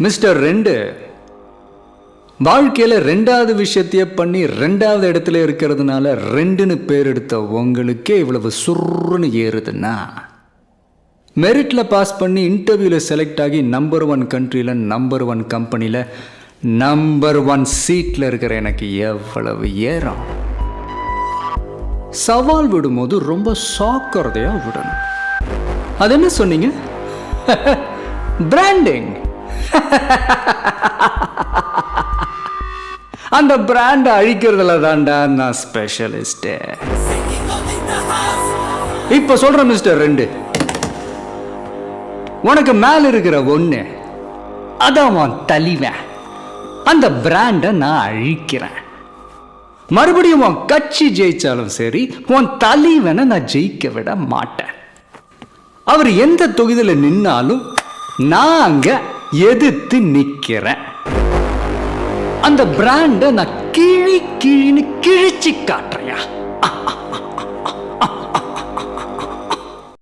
Mister ரெண்டு, வாழ்க்கையில் ரெண்டாவது விஷயத்தையே பண்ணி ரெண்டாவது இடத்துல இருக்கிறதுனால ரெண்டுன்னு பேர் எடுத்த உங்களுக்கே இவ்வளவு சுருன்னு ஏறுதுன்னா, மெரிட்டில் பாஸ் பண்ணி இன்டர்வியூவில் செலக்ட் ஆகி நம்பர் 1 கண்ட்ரியில் நம்பர் 1 கம்பெனியில் நம்பர் 1 சீட்டில் இருக்கிற எனக்கு எவ்வளவு ஏறம். சவால் விடும்போது ரொம்ப சாக்கிறதையாக விடணும். அது என்ன சொன்னீங்க? பிராண்டிங். அந்த பிராண்டை அழிக்கிறதுல தான்டா நான் ஸ்பெஷலிஸ்ட். இப்ப சொல்றேன் மிஸ்டர் ரெண்டு, உனக்கு மேல இருக்கிற ஒண்ணு அதான் உன் தலைவன். அந்த பிராண்டை நான் அழிக்கிறேன். மறுபடியும் உன் கட்சி ஜெயிச்சாலும் சரி, உன் தலைவனை நான் ஜெயிக்க விட மாட்டேன். அவர் எந்த தொகுதியில் நின்னாலும் நான் அங்க எதிர்த்து நிக்கிறேன். அந்த பிராண்டை நான் கிழின்னு கிழிச்சு காட்டுறேன்.